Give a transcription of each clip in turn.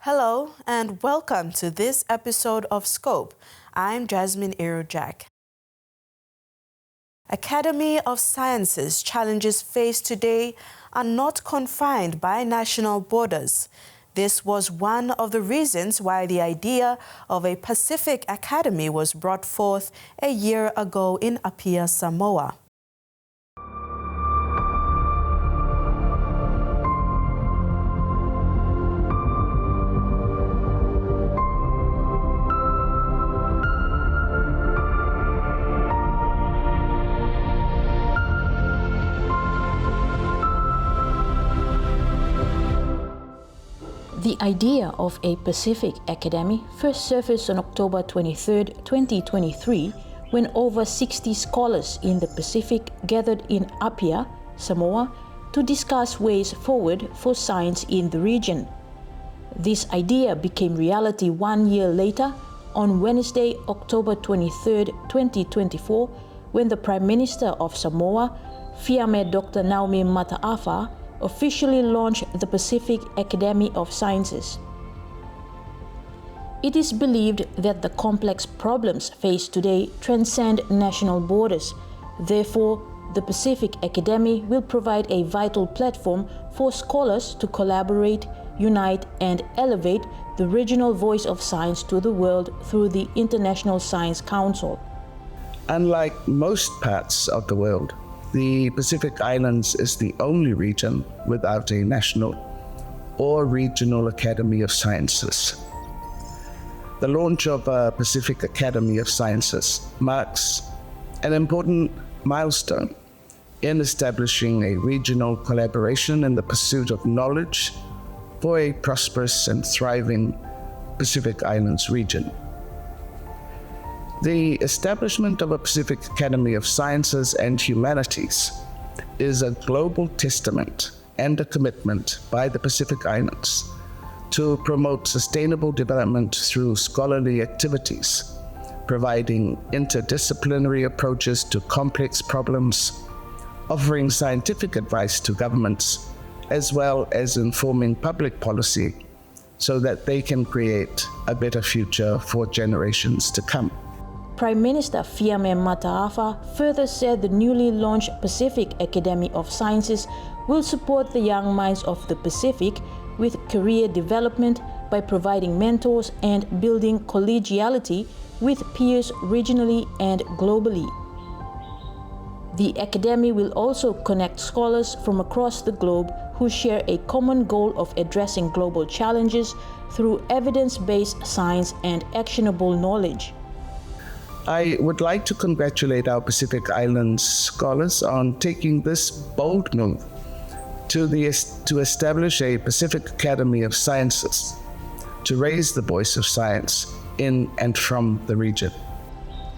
Hello and welcome to this episode of Scope. I'm Jasmine Irojak. Academy of Sciences challenges faced today are not confined by national borders. This was one of the reasons why the idea of a Pacific Academy was brought forth a year ago in Apia, Samoa. The idea of a Pacific Academy first surfaced on October 23, 2023, when over 60 scholars in the Pacific gathered in Apia, Samoa, to discuss ways forward for science in the region. This idea became reality 1 year later, on Wednesday, October 23, 2024, when the Prime Minister of Samoa, Fiame Dr. Naomi Mataafa, officially launched the Pacific Academy of Sciences. It is believed that the complex problems faced today transcend national borders. Therefore, the Pacific Academy will provide a vital platform for scholars to collaborate, unite, and elevate the regional voice of science to the world through the International Science Council. Unlike most parts of the world, the Pacific Islands is the only region without a national or regional Academy of Sciences. The launch of a Pacific Academy of Sciences marks an important milestone in establishing a regional collaboration in the pursuit of knowledge for a prosperous and thriving Pacific Islands region. The establishment of a Pacific Academy of Sciences and Humanities is a global testament and a commitment by the Pacific Islands to promote sustainable development through scholarly activities, providing interdisciplinary approaches to complex problems, offering scientific advice to governments, as well as informing public policy so that they can create a better future for generations to come. Prime Minister Fiame Mataafa further said the newly launched Pacific Academy of Sciences will support the young minds of the Pacific with career development by providing mentors and building collegiality with peers regionally and globally. The Academy will also connect scholars from across the globe who share a common goal of addressing global challenges through evidence-based science and actionable knowledge. I would like to congratulate our Pacific Islands scholars on taking this bold move to establish a Pacific Academy of Sciences to raise the voice of science in and from the region.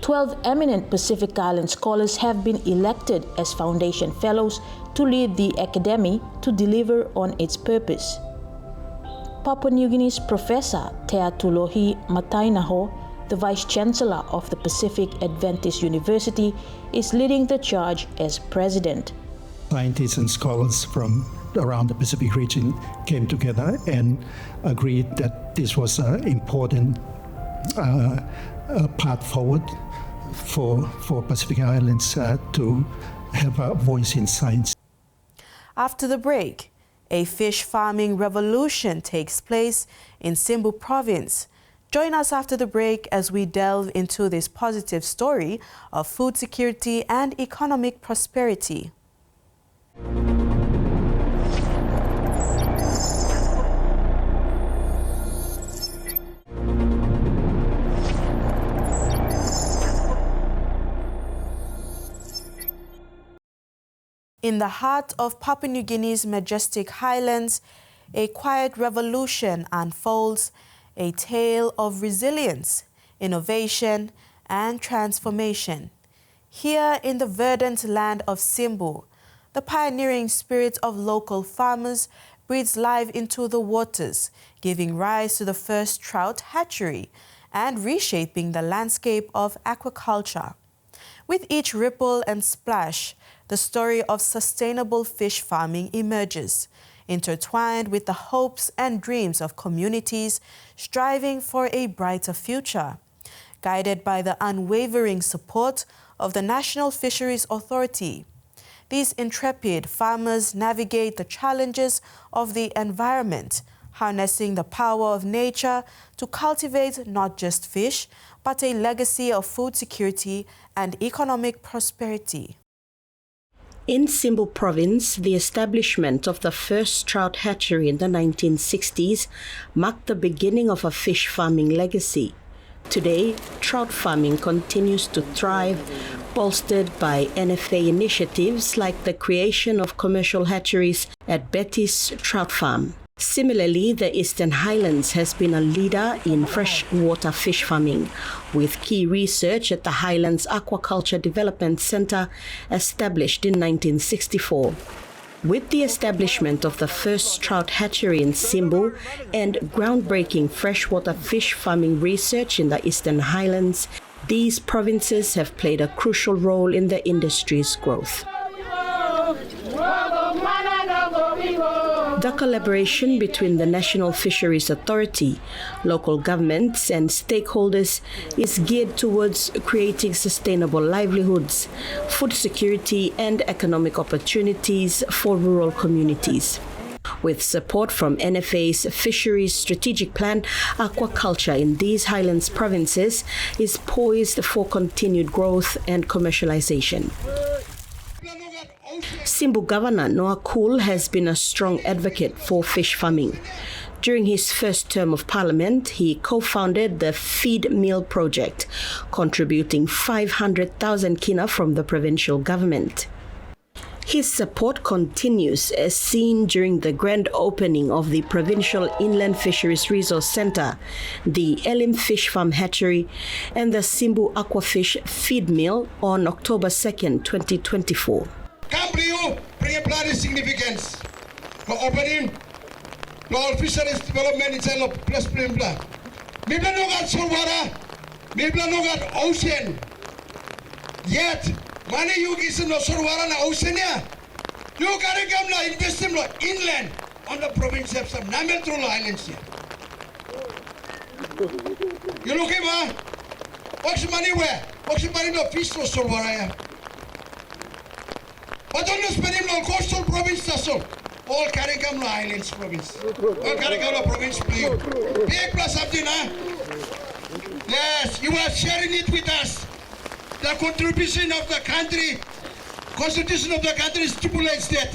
12 eminent Pacific Island scholars have been elected as Foundation Fellows to lead the Academy to deliver on its purpose. Papua New Guinea's Professor Teatulohi Matainaho, the Vice-Chancellor of the Pacific Adventist University, is leading the charge as president. Scientists and scholars from around the Pacific region came together and agreed that this was an important path forward for Pacific Islands to have a voice in science. After the break, a fish farming revolution takes place in Simbu Province. Join us after the break as we delve into this positive story of food security and economic prosperity. In the heart of Papua New Guinea's majestic highlands, a quiet revolution unfolds, a tale of resilience, innovation, and transformation. Here in the verdant land of Simbu, the pioneering spirit of local farmers breathes life into the waters, giving rise to the first trout hatchery and reshaping the landscape of aquaculture. With each ripple and splash, the story of sustainable fish farming emerges, intertwined with the hopes and dreams of communities striving for a brighter future. Guided by the unwavering support of the National Fisheries Authority, these intrepid farmers navigate the challenges of the environment, harnessing the power of nature to cultivate not just fish, but a legacy of food security and economic prosperity. In Simbu Province, the establishment of the first trout hatchery in the 1960s marked the beginning of a fish farming legacy. Today, trout farming continues to thrive, bolstered by NFA initiatives like the creation of commercial hatcheries at Betty's Trout Farm. Similarly, the Eastern Highlands has been a leader in freshwater fish farming, with key research at the Highlands Aquaculture Development Centre established in 1964. With the establishment of the first trout hatchery in Simbu and groundbreaking freshwater fish farming research in the Eastern Highlands, these provinces have played a crucial role in the industry's growth. The collaboration between the National Fisheries Authority, local governments and stakeholders is geared towards creating sustainable livelihoods, food security and economic opportunities for rural communities. With support from NFA's Fisheries Strategic Plan, aquaculture in these Highlands provinces is poised for continued growth and commercialization. Simbu Governor Noah Cool has been a strong advocate for fish farming. During his first term of parliament, he co-founded the Feed Meal Project, contributing 500,000 kina from the provincial government. His support continues as seen during the grand opening of the Provincial Inland Fisheries Resource Centre, the Elim Fish Farm Hatchery, and the Simbu Aquafish Feed Mill on October 2nd, 2024. Come to you, bring a bloody significance. For opening, for fisheries development inside of plus Primbla. Mibla no got saltwater, Mibla no got ocean. Yet, money you give no saltwater na ocean ya. You gotta come na invest in inland on the province of some Nametro Islands here. You look at ma? What's money where? What's money no fish no saltwater ya? But don't spend him on coastal province, that's all. All Carigam Islands province. All Carigam province, please. Big plus something, huh? Yes, you are sharing it with us. The contribution of the country, constitution of the country stipulates that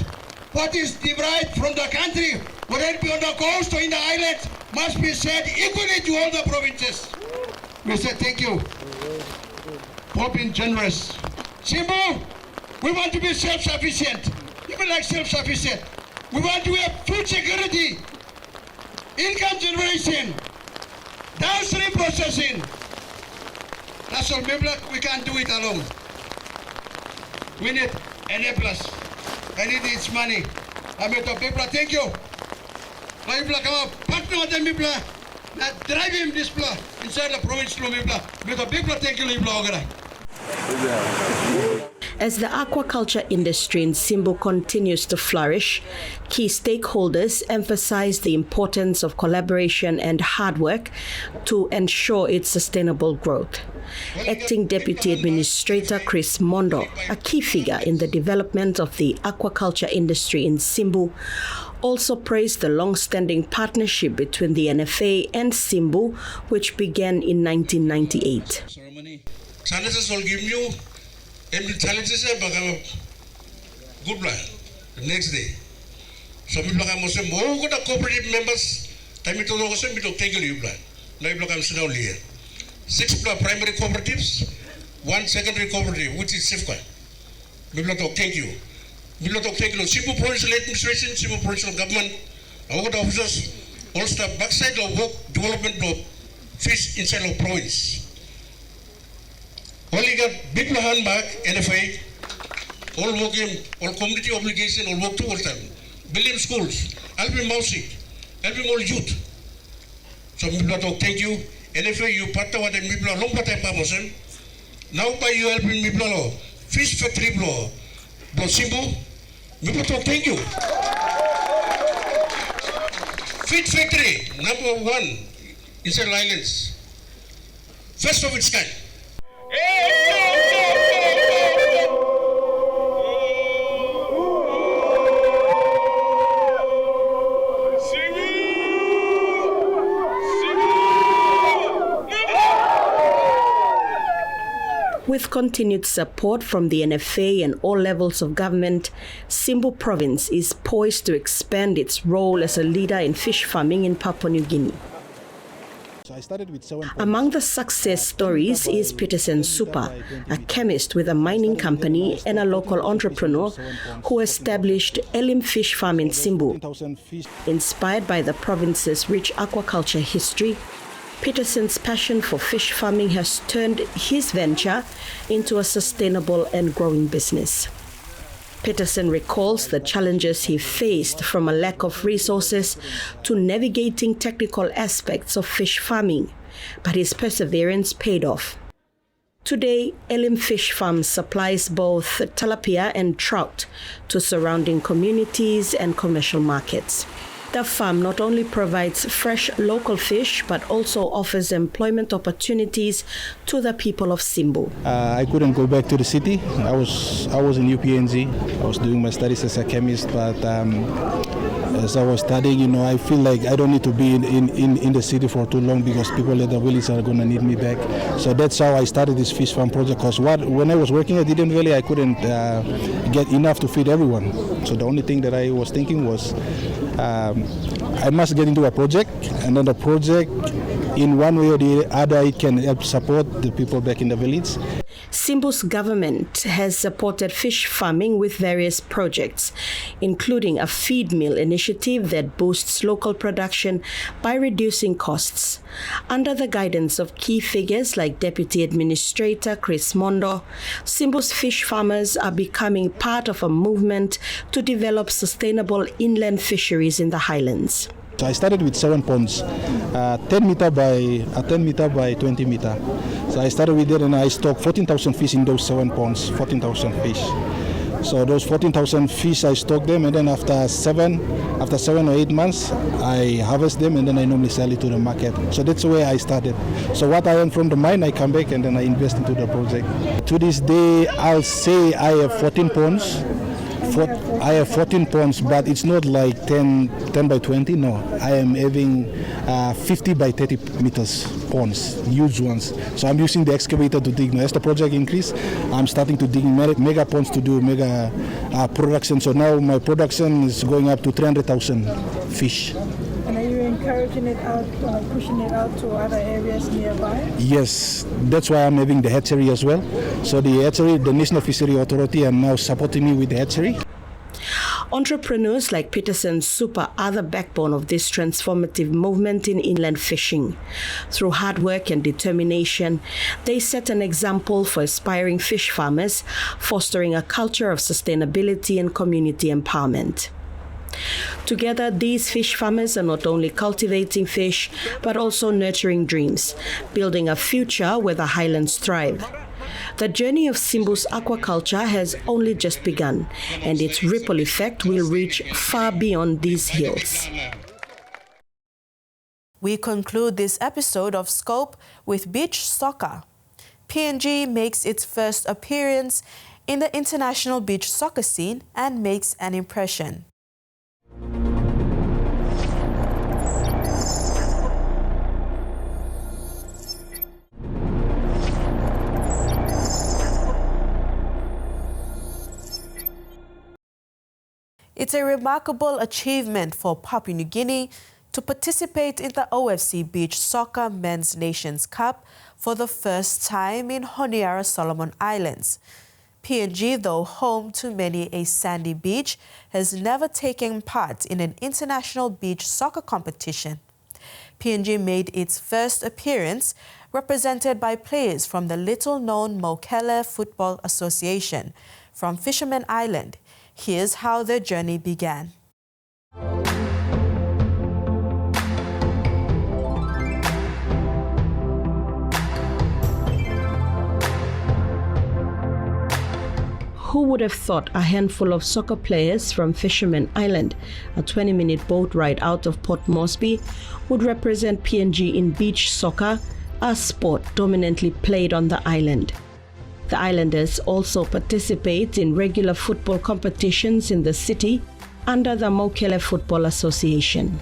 what is derived from the country, whether it be on the coast or in the islands, must be shared equally to all the provinces. We say thank you for being generous. Simbu, we want to be self-sufficient. Even like self-sufficient. We want to have food security, income generation, downstream processing. That's all. We can't do it alone. We need enablers. I need its money. I mean, people, thank you. People come up, partner with them, people. Drive him this plan inside the province. People, thank you, people. As the aquaculture industry in Simbu continues to flourish, key stakeholders emphasize the importance of collaboration and hard work to ensure its sustainable growth. Acting Deputy Administrator Chris Mondo, a key figure in the development of the aquaculture industry in Simbu, also praised the long-standing partnership between the NFA and Simbu, which began in 1998. Challenges will give you, and the challenges are good plan the next day. So people are most more good cooperative members. Time to do also to take a plan. Now people come sit down here. 6 primary cooperatives, 1 secondary cooperative, which is safeguard. People talk thank you. People talk thank you. Simple provincial administration, simple provincial government, our officers, all staff backside of work development of fish inside of province. Only got big hand back, NFA, all working, all community obligation, all work towards them. Building schools, helping Mausi, helping all youth. So people talk thank you. NFA, you partner with them, people long time pamosen. Now by you helping people, fish factory blow, Simbu, people talk thank you. Feed factory, number 1, Israel Islands. First of its kind. With continued support from the NFA and all levels of government, Simbu Province is poised to expand its role as a leader in fish farming in Papua New Guinea. Among the success stories is Peterson Supa, a chemist with a mining company and a local entrepreneur who established Elim Fish Farm in Simbu. Inspired by the province's rich aquaculture history, Peterson's passion for fish farming has turned his venture into a sustainable and growing business. Peterson recalls the challenges he faced from a lack of resources to navigating technical aspects of fish farming, but his perseverance paid off. Today, Elim Fish Farm supplies both tilapia and trout to surrounding communities and commercial markets. The farm not only provides fresh local fish, but also offers employment opportunities to the people of Simbu. I couldn't go back to the city. I was in UPNZ. I was doing my studies as a chemist, but as I was studying, I feel like I don't need to be in the city for too long because people at the village are going to need me back. So that's how I started this fish farm project. Because when I was working at Eden Valley, I couldn't get enough to feed everyone. So the only thing that I was thinking was I must get into a project, and then the project, in one way or the other, it can help support the people back in the village. Simbu's government has supported fish farming with various projects, including a feed mill initiative that boosts local production by reducing costs. Under the guidance of key figures like Deputy Administrator Chris Mondo, Simbu's fish farmers are becoming part of a movement to develop sustainable inland fisheries in the highlands. So I started with 7 ponds, 10 meter by 20 meter. So I started with that and I stocked 14,000 fish in those 7 ponds, 14,000 fish. So those 14,000 fish, I stock them, and then after 7 or 8 months, I harvest them, and then I normally sell it to the market. So that's where I started. So what I earn from the mine, I come back and then I invest into the project. To this day, I'll say I have 14 ponds. I have 14 ponds, but it's not like 10 by 20, no. I am having 50 by 30 meters ponds, huge ones. So I'm using the excavator to dig. Now, as the project increases, I'm starting to dig mega ponds to do mega production. So now my production is going up to 300,000 fish. And are you encouraging it out, pushing it out to other areas nearby? Yes, that's why I'm having the hatchery as well. So the hatchery, the National Fishery Authority, are now supporting me with the hatchery. Entrepreneurs like Peterson Supa are the backbone of this transformative movement in inland fishing. Through hard work and determination, they set an example for aspiring fish farmers, fostering a culture of sustainability and community empowerment. Together, these fish farmers are not only cultivating fish, but also nurturing dreams, building a future where the highlands thrive. The journey of Simbu's aquaculture has only just begun, and its ripple effect will reach far beyond these hills. We conclude this episode of Scope with beach soccer. PNG makes its first appearance in the international beach soccer scene and makes an impression. It's a remarkable achievement for Papua New Guinea to participate in the OFC Beach Soccer Men's Nations Cup for the first time in Honiara Solomon Islands. PNG, though home to many a sandy beach, has never taken part in an international beach soccer competition. PNG made its first appearance represented by players from the little-known Mokele Football Association from Fisherman Island. Here's how their journey began. Who Who would have thought a handful of soccer players from Fisherman Island, a 20-minute boat ride out of Port Moresby, would represent PNG in beach soccer, a sport dominantly played on the island. The Islanders also participate in regular football competitions in the city under the Mokele Football Association.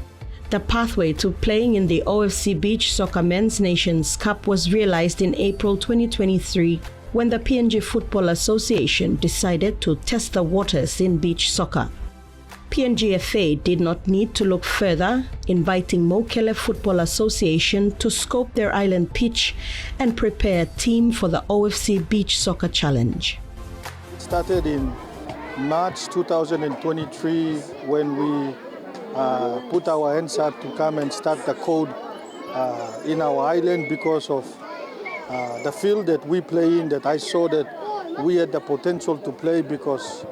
The pathway to playing in the OFC Beach Soccer Men's Nations Cup was realized in April 2023 when the PNG Football Association decided to test the waters in beach soccer. PNGFA did not need to look further, inviting Mokele Football Association to scope their island pitch and prepare a team for the OFC Beach Soccer Challenge. It started in March 2023 when we put our hands up to come and start the code in our island because of the field that we play in, that I saw that we had the potential to play because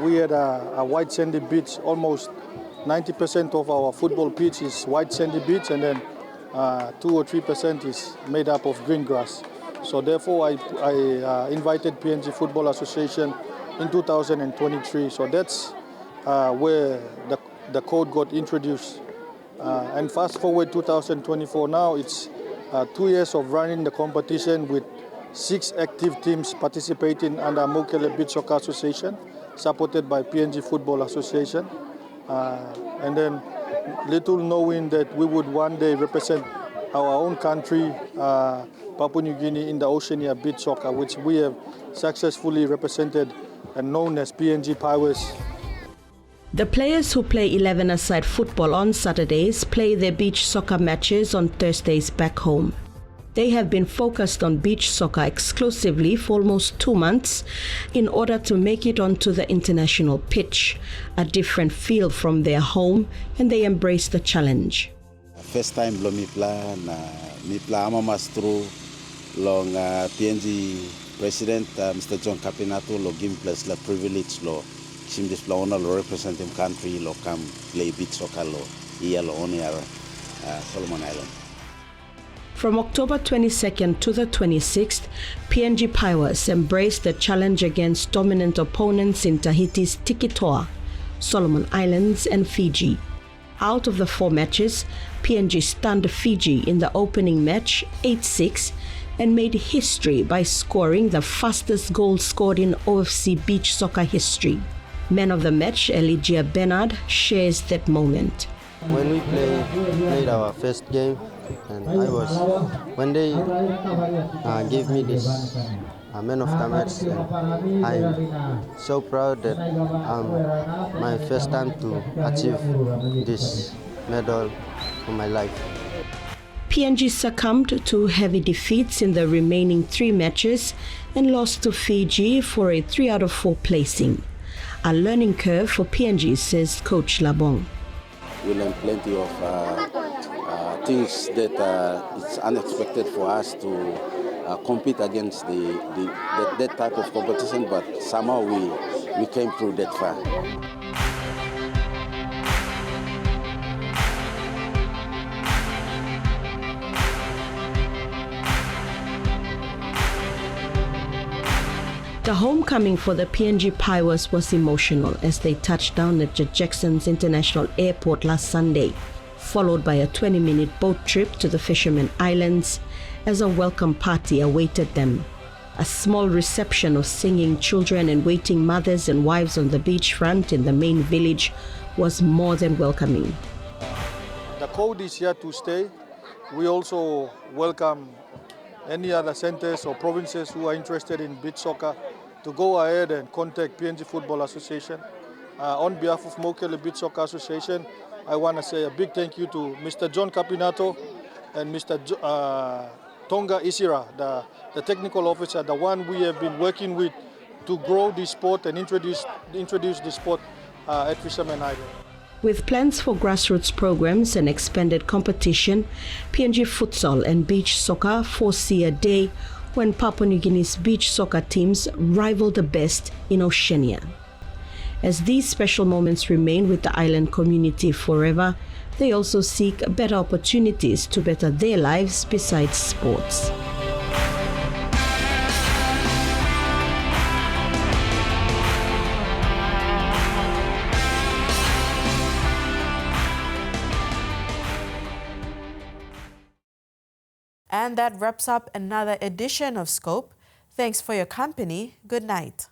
we had a white sandy beach. Almost 90% of our football pitch is white sandy beach, and then 2 or 3% is made up of green grass. So therefore I invited PNG Football Association in 2023. So that's where the code got introduced. And fast forward 2024 now, it's 2 years of running the competition with 6 active teams participating under Mokele Beach Soccer Association, supported by PNG Football Association. And then little knowing that we would one day represent our own country, Papua New Guinea, in the Oceania Beach Soccer, which we have successfully represented and known as PNG Pirates. The players who play 11-a-side football on Saturdays play their beach soccer matches on Thursdays back home. They have been focused on beach soccer exclusively for almost 2 months in order to make it onto the international pitch, a different field from their home, and they embrace the challenge. First time lo mi pla ama mastro long PNG President Mr. John Capinato lo give plus la privilege lo sim this lo honor lo represent him country lo come play beach soccer lo here lo on Solomon Island. From October 22nd to the 26th, PNG Pirates embraced the challenge against dominant opponents in Tahiti's Tikitoa, Solomon Islands and Fiji. Out of the 4 matches, PNG stunned Fiji in the opening match 8-6 and made history by scoring the fastest goal scored in OFC beach soccer history. Man of the match, Elijah Bernard, shares that moment. When we played our first game, and when they gave me this man of the match, and I'm so proud that my first time to achieve this medal for my life. PNG succumbed to heavy defeats in the remaining 3 matches and lost to Fiji for a 3 out of 4 placing. A learning curve for PNG, says Coach Labong. We learned plenty of things that it's unexpected for us to compete against that type of competition, but somehow we came through that far. The homecoming for the PNG Pirates was emotional as they touched down at Jackson's International Airport last Sunday, followed by a 20-minute boat trip to the Fisherman Islands as a welcome party awaited them. A small reception of singing children and waiting mothers and wives on the beachfront in the main village was more than welcoming. The code is here to stay. We also welcome any other centers or provinces who are interested in beach soccer to go ahead and contact PNG Football Association. On behalf of Mokele Beach Soccer Association, I want to say a big thank you to Mr. John Capinato and Mr. Tonga Isira, the technical officer, the one we have been working with to grow this sport and introduce the sport at Fisherman Island. With plans for grassroots programs and expanded competition, PNG Futsal and Beach Soccer foresee a day when Papua New Guinea's beach soccer teams rival the best in Oceania. As these special moments remain with the island community forever, they also seek better opportunities to better their lives besides sports. And that wraps up another edition of Scope. Thanks for your company. Good night.